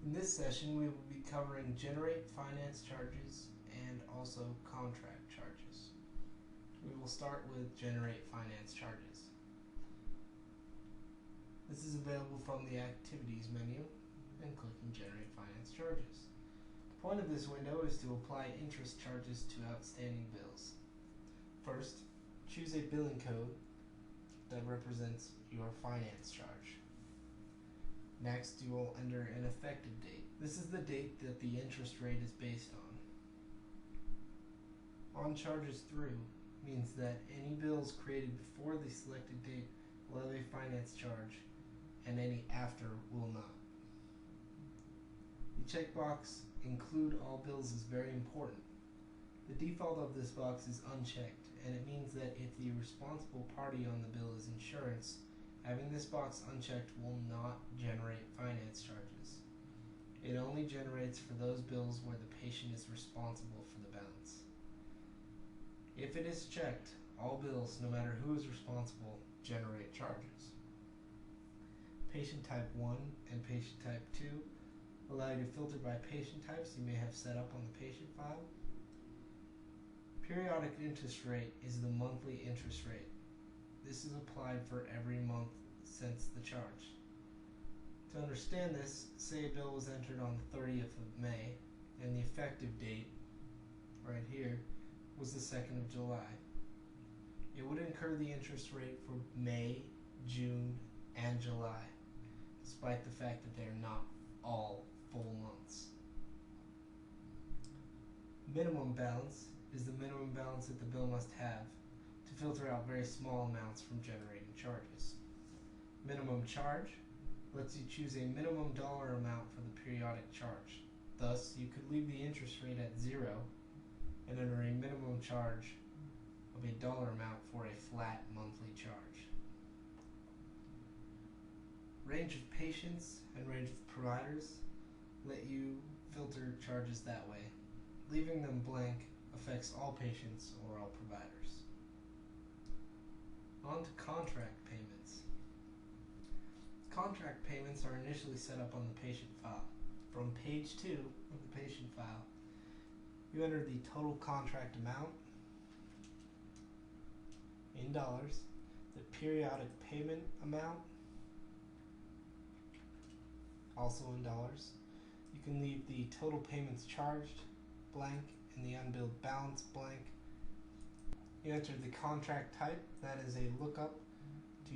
In this session, we will be covering generate finance charges and also contract charges. We will start with generate finance charges. This is available from the activities menu and clicking generate finance charges. The point of this window is to apply interest charges to outstanding bills. First, choose a billing code that represents your finance charge. Next, you will enter an effective date. This is the date that the interest rate is based on. On charges through means that any bills created before the selected date will have a finance charge, and any after will not. The checkbox include all bills is very important. The default of this box is unchecked, and it means that if the responsible party on the bill is insurance, having this box unchecked will not generate finance charges. It only generates for those bills where the patient is responsible for the balance. If it is checked, all bills, no matter who is responsible, generate charges. Patient type 1 and patient type 2 allow you to filter by patient types you may have set up on the patient file. Periodic interest rate is the monthly interest rate. This is applied for every month since the charge. To understand this, say a bill was entered on the 30th of May and the effective date, right here, was the 2nd of July. It would incur the interest rate for May, June, and July, despite the fact that they are not all full months. Minimum balance is the minimum balance that the bill must have to filter out very small amounts from generating charges. Minimum charge lets you choose a minimum dollar amount for the periodic charge. Thus, you could leave the interest rate at 0 and enter a minimum charge of a dollar amount for a flat monthly charge. Range of patients and range of providers let you filter charges that way. Leaving them blank affects all patients or all providers. On to contract payments. Contract payments are initially set up on the patient file. From page 2 of the patient file, you enter the total contract amount in dollars, the periodic payment amount, also in dollars. You can leave the total payments charged blank and the unbilled balance blank. You enter the contract type, that is a lookup to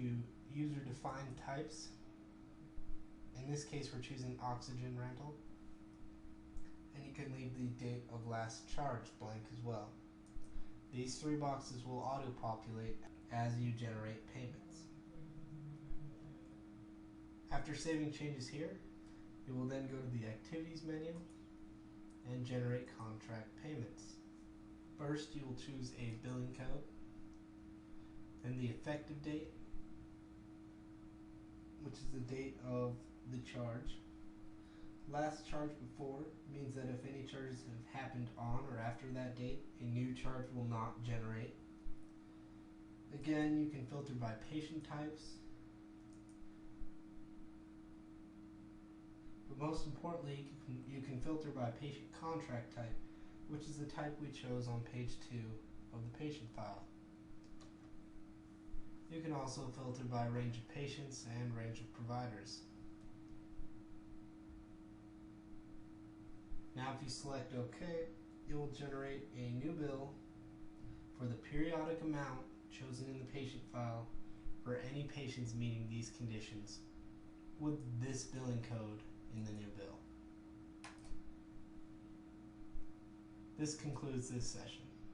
user-defined types. In this case, we're choosing oxygen rental. And you can leave the date of last charge blank as well. These three boxes will auto-populate as you generate payments. After saving changes here, you will then go to the Activities menu and generate contract payments. First, you will choose a billing code, then the effective date, which is the date of the charge. Last charge before means that if any charges have happened on or after that date, a new charge will not generate. Again, you can filter by patient types, but most importantly, you can filter by patient contract type, which is the type we chose on page 2 of the patient file. You can also filter by range of patients and range of providers. Now if you select OK, it will generate a new bill for the periodic amount chosen in the patient file for any patients meeting these conditions with this billing code in the new bill. This concludes this session.